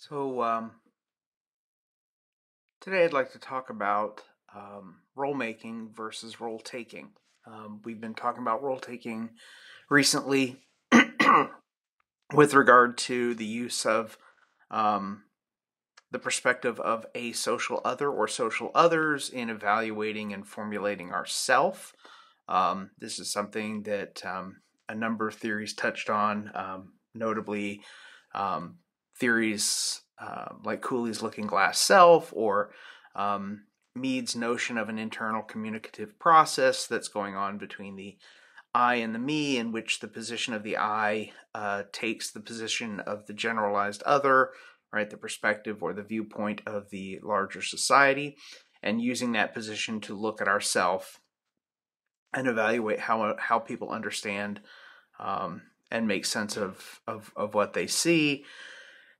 So today I'd like to talk about role making versus role taking. We've been talking about role taking recently with regard to the use of um, the perspective of a social other or social others in evaluating and formulating ourself. This is something that a number of theories touched on, notably theories like Cooley's looking glass self or um, Mead's notion of an internal communicative process that's going on between the I and the me, in which the position of the I takes the position of the generalized other, right, the perspective or the viewpoint of the larger society, and using that position to look at ourself and evaluate how people understand and make sense of what they see.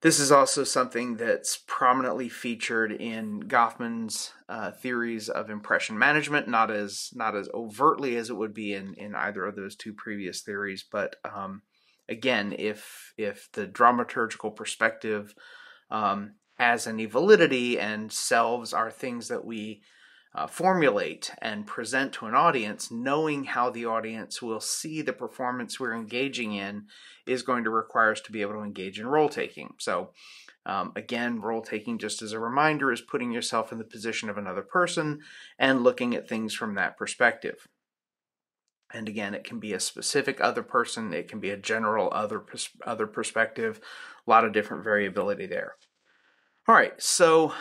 This is also something that's prominently featured in Goffman's theories of impression management, not as overtly as it would be in either of those two previous theories, but again, if the dramaturgical perspective has any validity and selves are things that we formulate and present to an audience, knowing how the audience will see the performance we're engaging in is going to require us to be able to engage in role taking. So again, role taking, just as a reminder, is putting yourself in the position of another person and looking at things from that perspective. And again, it can be a specific other person, it can be a general other perspective, a lot of different variability there. All right, so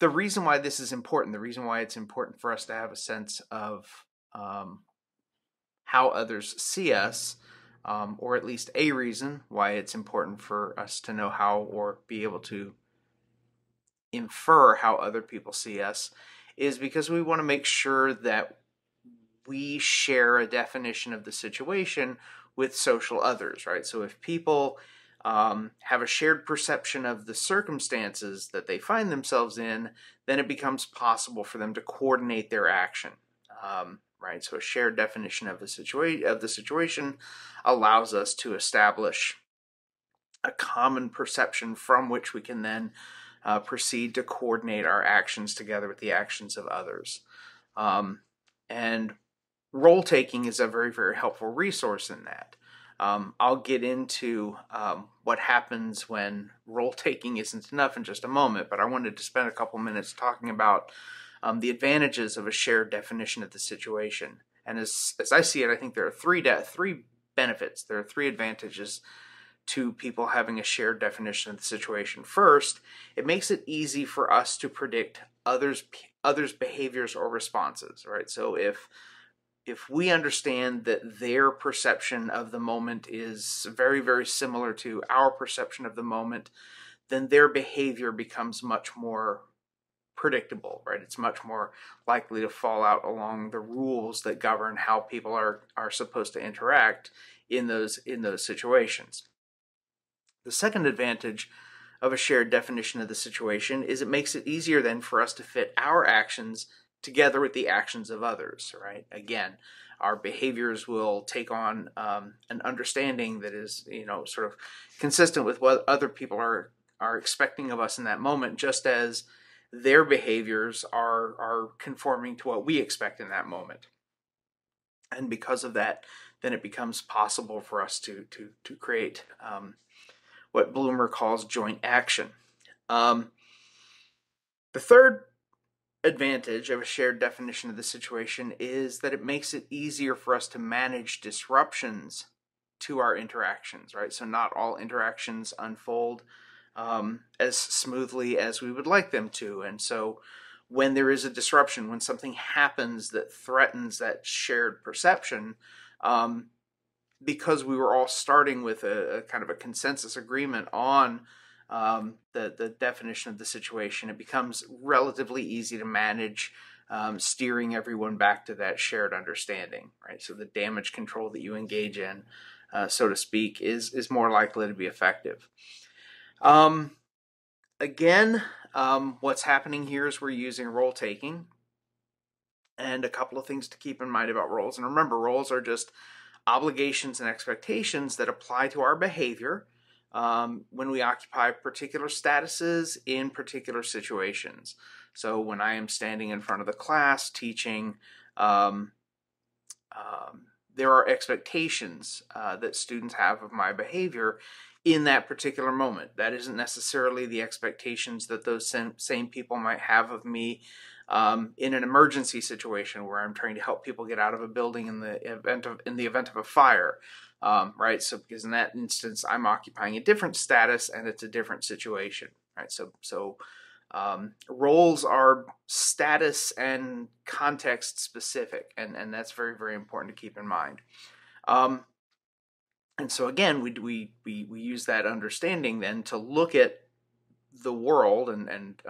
the reason why this is important, the reason why it's important for us to have a sense of how others see us, or at least a reason why it's important for us to know how or be able to infer how other people see us, is because we want to make sure that we share a definition of the situation with social others, right? So if people have a shared perception of the circumstances that they find themselves in, then it becomes possible for them to coordinate their action, right? So a shared definition of the situation allows us to establish a common perception from which we can then proceed to coordinate our actions together with the actions of others. And role taking is a very, very helpful resource in that. I'll get into what happens when role taking isn't enough in just a moment, but I wanted to spend a couple minutes talking about the advantages of a shared definition of the situation. And as I see it, I think there are three benefits. There are three advantages to people having a shared definition of the situation. First, it makes it easy for us to predict others' behaviors or responses, right? So if we understand that their perception of the moment is very, very similar to our perception of the moment, then their behavior becomes much more predictable, right? It's much more likely to fall out along the rules that govern how people are supposed to interact in those situations. The second advantage of a shared definition of the situation is it makes it easier then for us to fit our actions together with the actions of others, right? Again, our behaviors will take on an understanding that is, sort of consistent with what other people are expecting of us in that moment, just as their behaviors are conforming to what we expect in that moment. And because of that, then it becomes possible for us to create what Bloomer calls joint action. The third advantage of a shared definition of the situation is that it makes it easier for us to manage disruptions to our interactions, right? So not all interactions unfold as smoothly as we would like them to. And so when there is a disruption, when something happens that threatens that shared perception, because we were all starting with a kind of a consensus agreement on the definition of the situation, it becomes relatively easy to manage steering everyone back to that shared understanding, right? So the damage control that you engage in, so to speak, is more likely to be effective. Again, what's happening here is we're using role taking, and a couple of things to keep in mind about roles. And remember, roles are just obligations and expectations that apply to our behavior when we occupy particular statuses in particular situations. So when I am standing in front of the class teaching, there are expectations that students have of my behavior in that particular moment. That isn't necessarily the expectations that those same people might have of me in an emergency situation where I'm trying to help people get out of a building in the event of a fire. Right? So because in that instance, I'm occupying a different status and it's a different situation. Right? So roles are status and context specific, and that's very, very important to keep in mind. And so again, we use that understanding then to look at the world and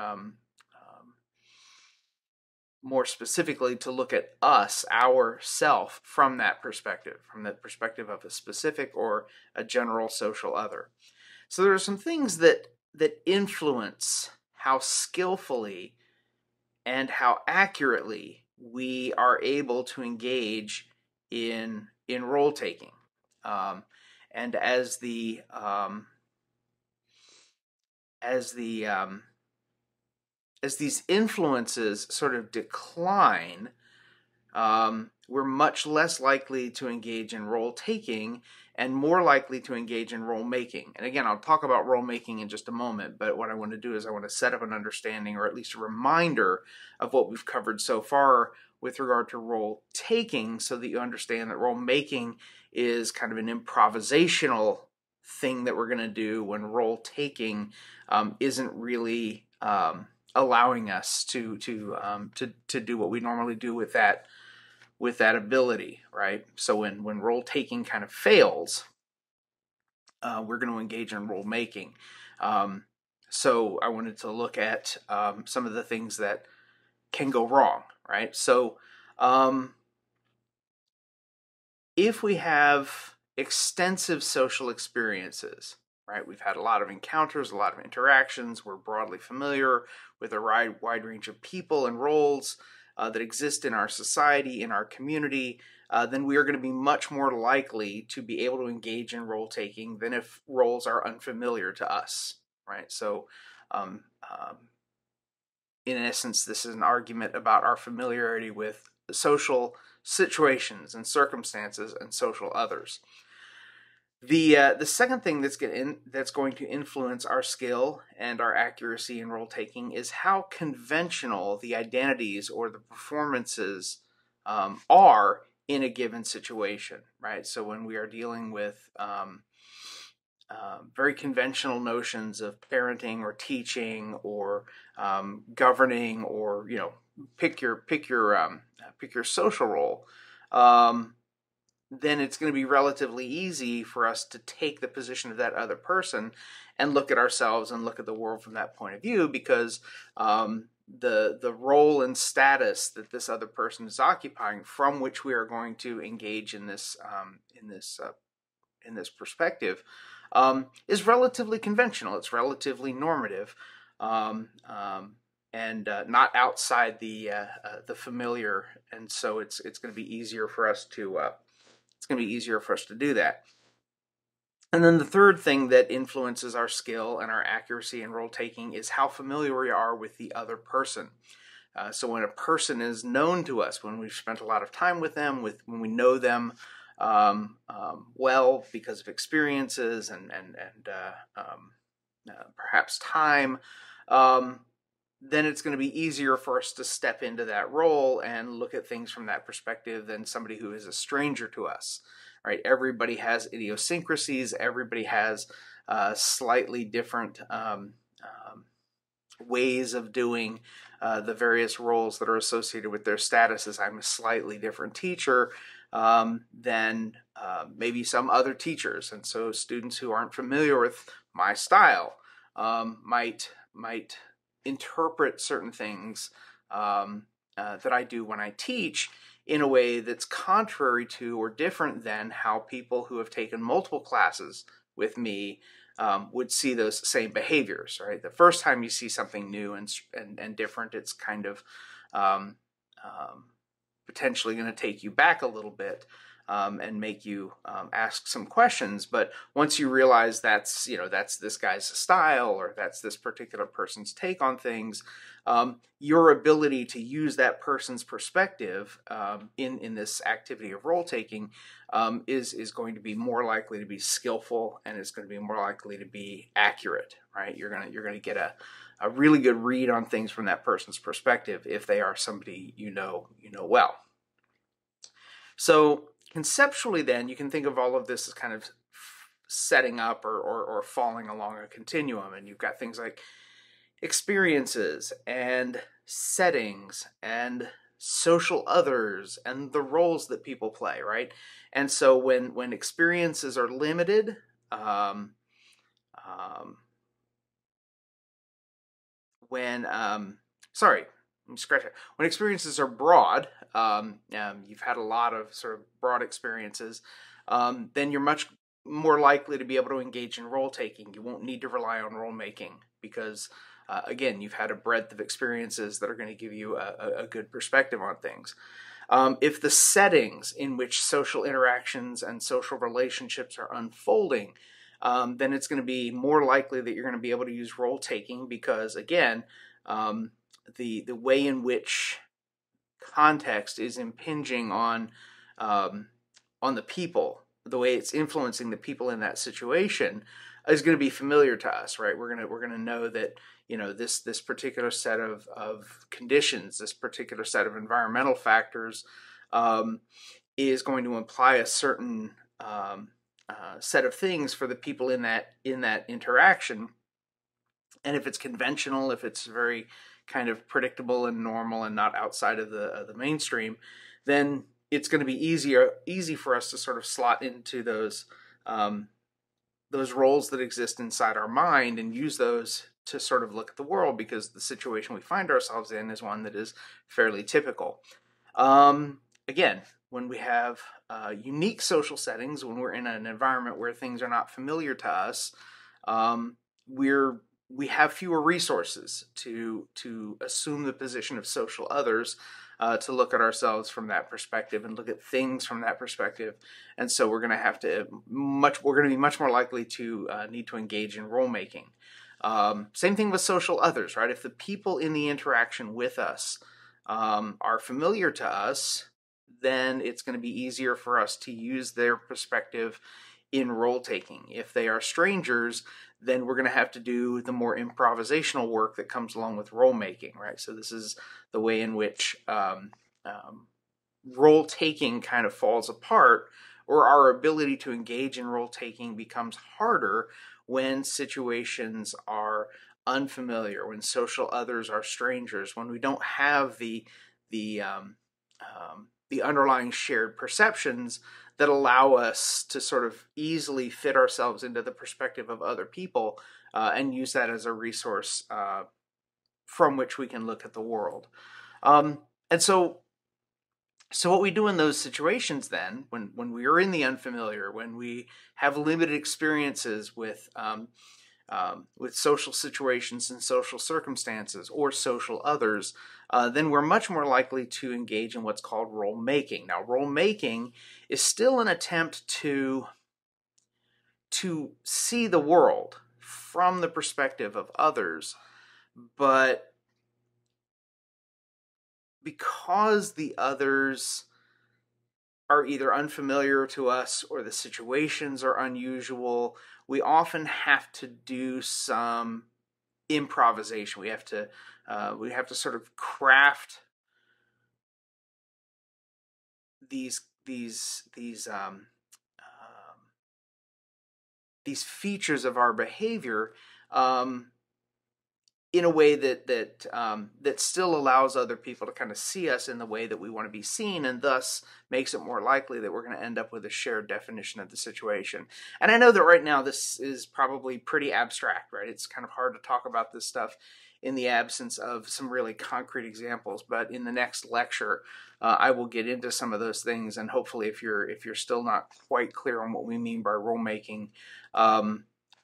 more specifically to look at us, our self, from that perspective of a specific or a general social other. So there are some things that influence how skillfully and how accurately we are able to engage in role taking. And as these influences sort of decline, we're much less likely to engage in role taking and more likely to engage in role making. And again, I'll talk about role making in just a moment, but what I want to do is I want to set up an understanding, or at least a reminder, of what we've covered so far with regard to role taking, so that you understand that role making is kind of an improvisational thing that we're going to do, when role taking isn't really allowing us to do what we normally do with that ability, right? So when role taking kind of fails, we're going to engage in role making. So I wanted to look at some of the things that can go wrong, right? So if we have extensive social experiences, right? We've had a lot of encounters, a lot of interactions. We're broadly familiar with a wide range of people and roles that exist in our society, in our community. Then we are going to be much more likely to be able to engage in role taking than if roles are unfamiliar to us, right? So, in essence, this is an argument about our familiarity with social situations and circumstances and social others. The second thing that's going to influence our skill and our accuracy in role taking is how conventional the identities or the performances are in a given situation, right? So when we are dealing with very conventional notions of parenting or teaching or governing, or pick your social role. Then it's going to be relatively easy for us to take the position of that other person and look at ourselves and look at the world from that point of view, because the role and status that this other person is occupying, from which we are going to engage in this perspective, is relatively conventional. It's relatively normative, and not outside the familiar. And so it's going to be easier for us to do that. And then the third thing that influences our skill and our accuracy in role taking is how familiar we are with the other person. So when a person is known to us, when we've spent a lot of time with them, when we know them well because of experiences and perhaps time, then it's going to be easier for us to step into that role and look at things from that perspective than somebody who is a stranger to us, right? Everybody has idiosyncrasies. Everybody has slightly different ways of doing the various roles that are associated with their statuses. I'm a slightly different teacher than maybe some other teachers, and so students who aren't familiar with my style might interpret certain things that I do when I teach in a way that's contrary to or different than how people who have taken multiple classes with me would see those same behaviors, right? The first time you see something new and different, it's kind of potentially going to take you back a little bit. and make you ask some questions. But once you realize that's this guy's style, or that's this particular person's take on things, your ability to use that person's perspective in this activity of role taking is going to be more likely to be skillful, and it's going to be more likely to be accurate. Right? You're gonna get a really good read on things from that person's perspective if they are somebody you know well. So conceptually, then, you can think of all of this as kind of setting up or falling along a continuum, and you've got things like experiences and settings and social others and the roles that people play, right? And so when experiences are limited, when experiences are broad, you've had a lot of sort of broad experiences, then you're much more likely to be able to engage in role taking. You won't need to rely on role making because, again, you've had a breadth of experiences that are going to give you a good perspective on things. If the settings in which social interactions and social relationships are unfolding, then it's going to be more likely that you're going to be able to use role taking because, again, the way in which context is impinging on the people, the way it's influencing the people in that situation, is going to be familiar to us, right? We're gonna know that this particular set of conditions, this particular set of environmental factors, is going to imply a certain set of things for the people in that interaction. And if it's conventional, if it's very kind of predictable and normal and not outside of the mainstream, then it's going to be easy for us to sort of slot into those roles that exist inside our mind and use those to sort of look at the world, because the situation we find ourselves in is one that is fairly typical. Again, when we have unique social settings, when we're in an environment where things are not familiar to us, we have fewer resources to assume the position of social others, to look at ourselves from that perspective and look at things from that perspective. And so we're going to be much more likely to need to engage in role making. Same thing with social others, right? If the people in the interaction with us are familiar to us, then it's going to be easier for us to use their perspective in role taking. If they are strangers, then we're going to have to do the more improvisational work that comes along with role making, right? So this is the way in which role taking kind of falls apart, or our ability to engage in role taking becomes harder when situations are unfamiliar, when social others are strangers, when we don't have the underlying shared perceptions that allow us to sort of easily fit ourselves into the perspective of other people, and use that as a resource from which we can look at the world. And so what we do in those situations then, when we are in the unfamiliar, when we have limited experiences with social situations and social circumstances or social others, then we're much more likely to engage in what's called role making. Now, role making is still an attempt to see the world from the perspective of others, but because the others are either unfamiliar to us or the situations are unusual, we often have to do some improvisation. We have to sort of craft these features of our behavior in a way that still allows other people to kind of see us in the way that we want to be seen, and thus makes it more likely that we're going to end up with a shared definition of the situation. And I know that right now this is probably pretty abstract, right? It's kind of hard to talk about this stuff in the absence of some really concrete examples, but in the next lecture, I will get into some of those things, and hopefully if you're still not quite clear on what we mean by role making,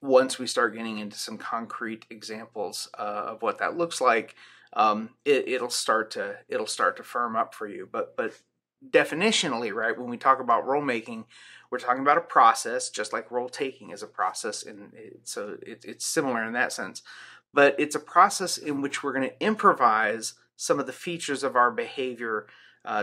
once we start getting into some concrete examples of what that looks like, it'll start to firm up for you. But definitionally, right, when we talk about role making, we're talking about a process, just like role taking is a process, and so it's similar in that sense. But it's a process in which we're going to improvise some of the features of our behavior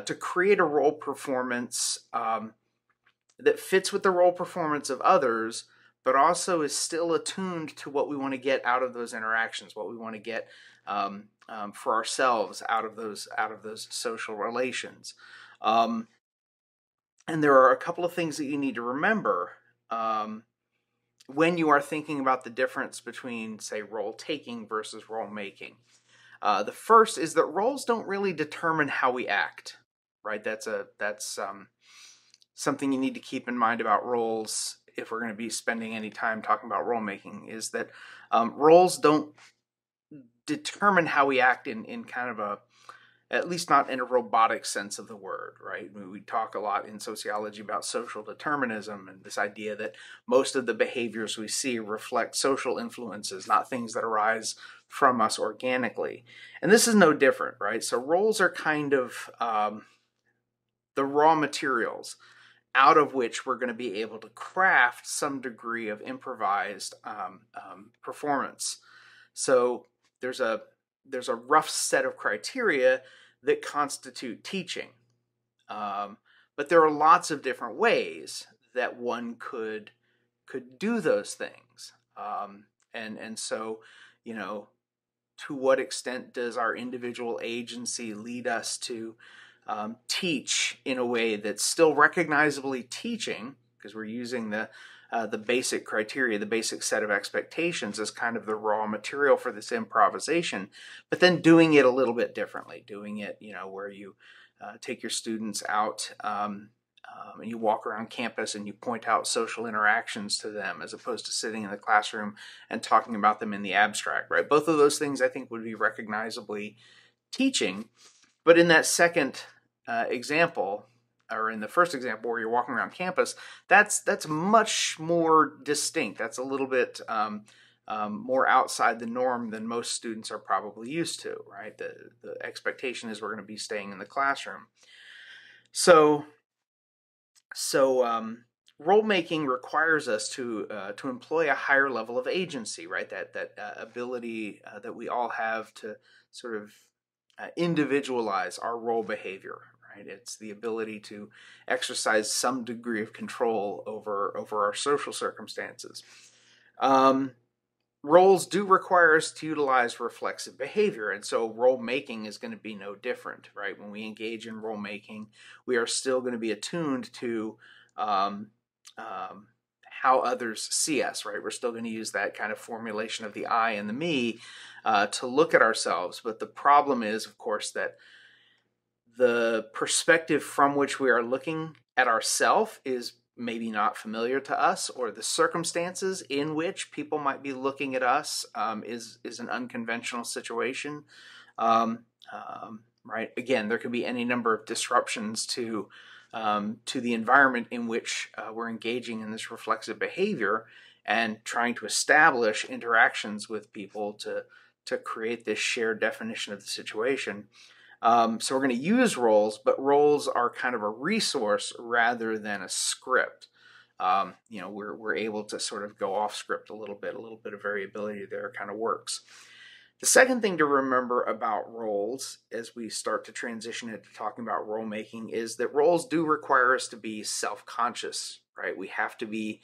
to create a role performance that fits with the role performance of others, but also is still attuned to what we want to get out of those interactions, what we want to get for ourselves out of those social relations. And there are a couple of things that you need to remember when you are thinking about the difference between, say, role taking versus role making. The first is that roles don't really determine how we act, right? That's something you need to keep in mind about roles if we're going to be spending any time talking about role making, is that roles don't determine how we act in kind of a, at least not in a robotic sense of the word, right? We talk a lot in sociology about social determinism and this idea that most of the behaviors we see reflect social influences, not things that arise from us organically. And this is no different, right? So roles are kind of the raw materials out of which we're going to be able to craft some degree of improvised performance. So there's a rough set of criteria that constitute teaching, but there are lots of different ways that one could do those things, and so, you know, to what extent does our individual agency lead us to teach in a way that's still recognizably teaching, because we're using the basic criteria, the basic set of expectations as kind of the raw material for this improvisation, but then doing it a little bit differently, doing it, you know, where you take your students out and you walk around campus and you point out social interactions to them as opposed to sitting in the classroom and talking about them in the abstract, right? Both of those things I think would be recognizably teaching, but in that second example, or in the first example where you're walking around campus, that's much more distinct. That's a little bit more outside the norm than most students are probably used to, right? The expectation is we're going to be staying in the classroom. So role making requires us to employ a higher level of agency, right? That ability that we all have to sort of individualize our role behavior. It's the ability to exercise some degree of control over our social circumstances. Roles do require us to utilize reflexive behavior, and so role making is going to be no different, right? When we engage in role making, we are still going to be attuned to how others see us, right? We're still going to use that kind of formulation of the I and the me to look at ourselves. But the problem is, of course, that the perspective from which we are looking at ourselves is maybe not familiar to us, or the circumstances in which people might be looking at us is an unconventional situation. Right? Again, there could be any number of disruptions to the environment in which we're engaging in this reflexive behavior and trying to establish interactions with people to create this shared definition of the situation. So we're going to use roles, but roles are kind of a resource rather than a script. You know, we're able to sort of go off script a little bit of variability there kind of works. The second thing to remember about roles as we start to transition into talking about role making is that roles do require us to be self-conscious, right? We have to be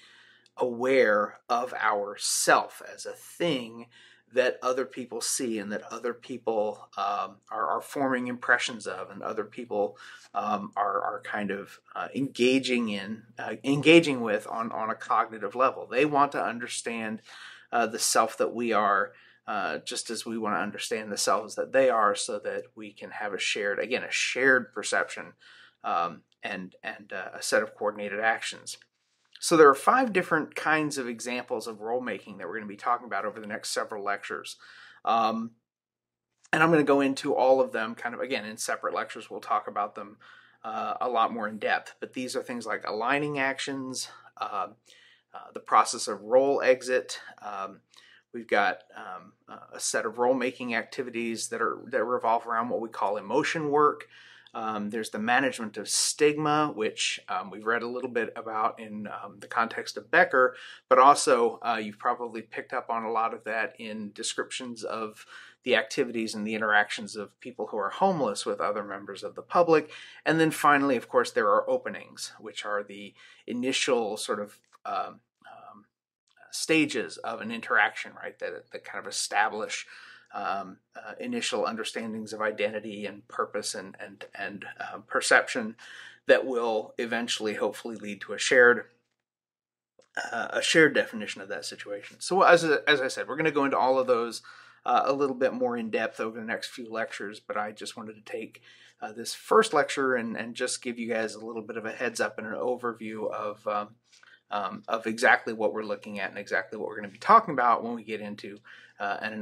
aware of ourself as a thing that other people see and that other people are forming impressions of, and other people are kind of engaging with on a cognitive level. They want to understand the self that we are, just as we want to understand the selves that they are, so that we can have a shared perception and a set of coordinated actions. So there are 5 different kinds of examples of role making that we're going to be talking about over the next several lectures. And I'm going to go into all of them kind of, again, in separate lectures. We'll talk about them a lot more in depth. But these are things like aligning actions, the process of role exit. We've got a set of role making activities that revolve around what we call emotion work. There's the management of stigma, which we've read a little bit about in the context of Becker, but also you've probably picked up on a lot of that in descriptions of the activities and the interactions of people who are homeless with other members of the public. And then finally, of course, there are openings, which are the initial sort of stages of an interaction, right, that kind of establish initial understandings of identity and purpose and perception that will eventually, hopefully, lead to a shared definition of that situation. So as I said, we're going to go into all of those a little bit more in depth over the next few lectures, but I just wanted to take this first lecture and just give you guys a little bit of a heads up and an overview of exactly what we're looking at and exactly what we're going to be talking about when we get into an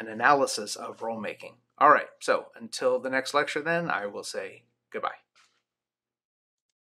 analysis of role making. All right, so until the next lecture then, I will say goodbye.